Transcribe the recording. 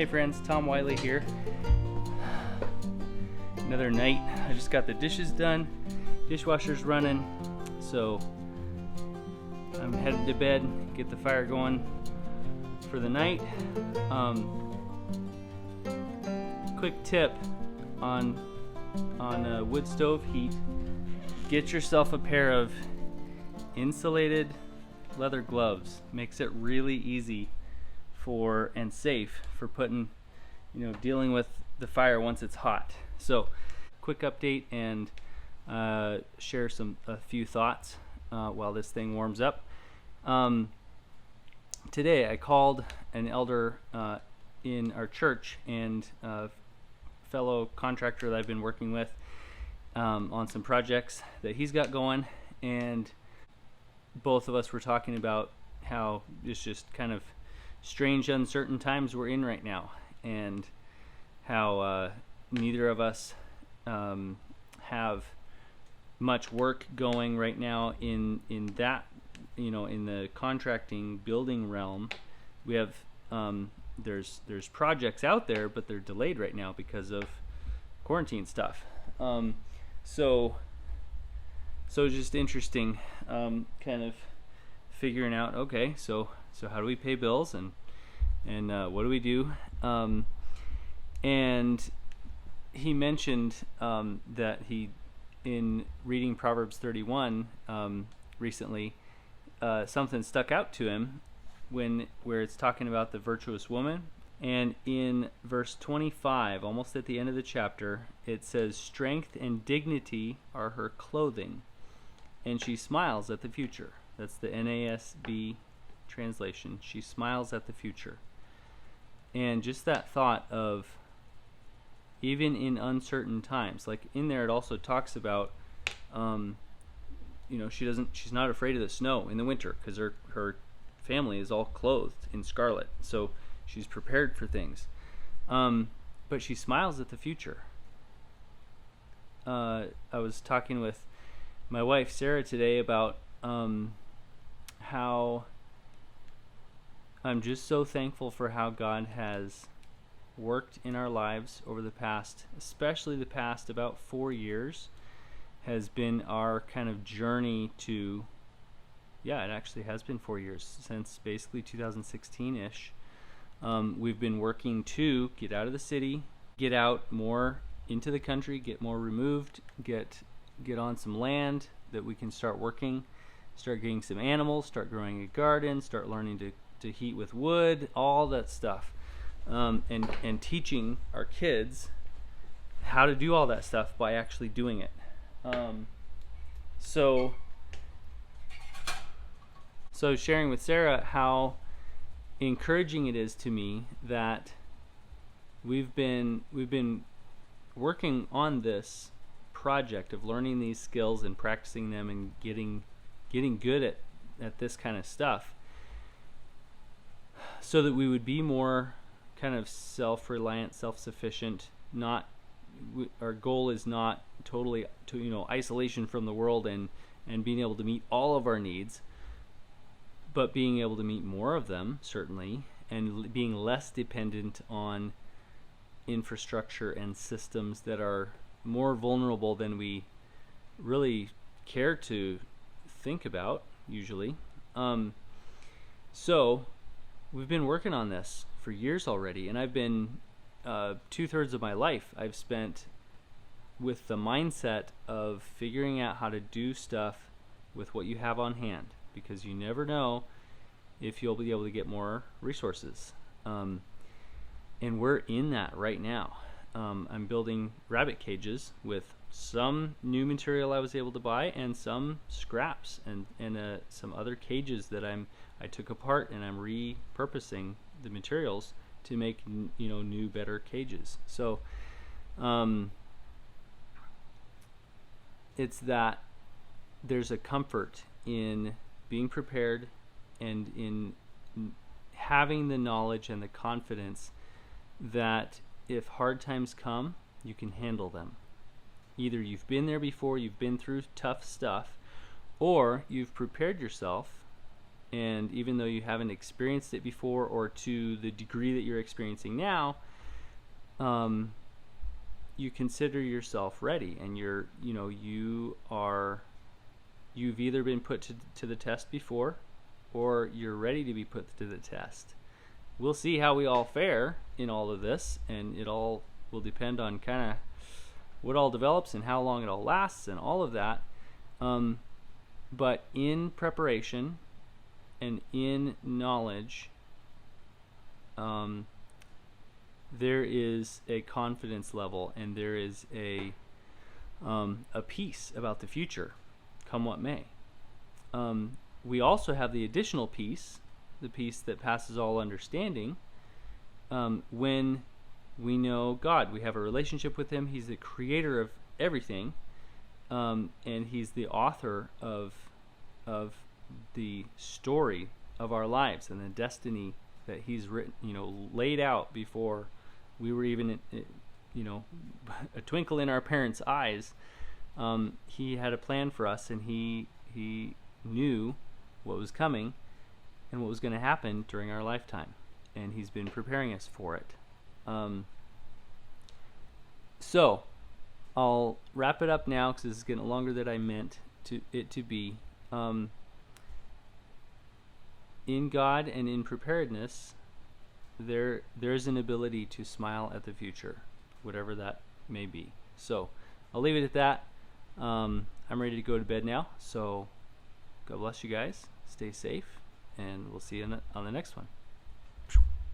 Hey friends, Tom Wiley here. Another night. I just got the dishes done. Dishwasher's running. So I'm headed to bed, get the fire going for the night. Quick tip on wood stove heat. Get yourself a pair of insulated leather gloves. Makes it really easy and safe for putting, dealing with the fire once it's hot. So, quick update and share a few thoughts while this thing warms up. Today I called an elder in our church and a fellow contractor that I've been working with on some projects that he's got going, and both of us were talking about how it's just kind of strange, uncertain times we're in right now, and how neither of us have much work going right now in that, in the contracting building realm. We have there's projects out there, but they're delayed right now because of quarantine stuff. So it's just interesting, kind of figuring out, okay, so how do we pay bills, and what do we do? And he mentioned that he, in reading Proverbs 31 recently, something stuck out to him where it's talking about the virtuous woman. And in verse 25, almost at the end of the chapter, it says, "Strength and dignity are her clothing, and she smiles at the future." That's the NASB translation. She smiles at the future. And just that thought of, even in uncertain times, like in there it also talks about, she's not afraid of the snow in the winter because her family is all clothed in scarlet. So she's prepared for things. But she smiles at the future. I was talking with my wife Sarah today about how I'm just so thankful for how God has worked in our lives over the past, especially the past about 4 years, has been our kind of journey to, it actually has been 4 years, since basically 2016-ish. We've been working to get out of the city, get out more into the country, get more removed, get on some land that we can start working, start getting some animals, start growing a garden, start learning to heat with wood, all that stuff, and teaching our kids how to do all that stuff by actually doing it. So sharing with Sarah how encouraging it is to me that we've been working on this project of learning these skills and practicing them and getting good at this kind of stuff, so that we would be more kind of self-reliant, self-sufficient. Our goal is not totally to isolation from the world and being able to meet all of our needs, but being able to meet more of them, certainly, and being less dependent on infrastructure and systems that are more vulnerable than we really care to think about usually. So we've been working on this for years already, and I've been 2/3 of my life I've spent with the mindset of figuring out how to do stuff with what you have on hand, because you never know if you'll be able to get more resources. And we're in that right now. I'm building rabbit cages with some new material I was able to buy and some scraps and some other cages that I took apart, and I'm repurposing the materials to make new, better cages. So it's that there's a comfort in being prepared and in having the knowledge and the confidence that if hard times come, you can handle them. Either you've been there before, you've been through tough stuff, or you've prepared yourself And even though you haven't experienced it before, or to the degree that you're experiencing now, you consider yourself ready, and you've either been put to the test before, or you're ready to be put to the test. We'll see how we all fare in all of this, and it all will depend on kind of what all develops and how long it all lasts and all of that. But in preparation and in knowledge, there is a confidence level, and there is a peace about the future, come what may. We also have the additional peace, the peace that passes all understanding, when we know God. We have a relationship with Him. He's the creator of everything, and He's the author of the story of our lives and the destiny that He's written, laid out before we were even, a twinkle in our parents' eyes. He had a plan for us, and He knew what was coming and what was going to happen during our lifetime, and He's been preparing us for it. So I'll wrap it up now, because this is getting longer than I meant it to be. In God and in preparedness, there's an ability to smile at the future, whatever that may be. So I'll leave it at that. I'm ready to go to bed now, so God bless you guys. Stay safe, and we'll see you on the next one.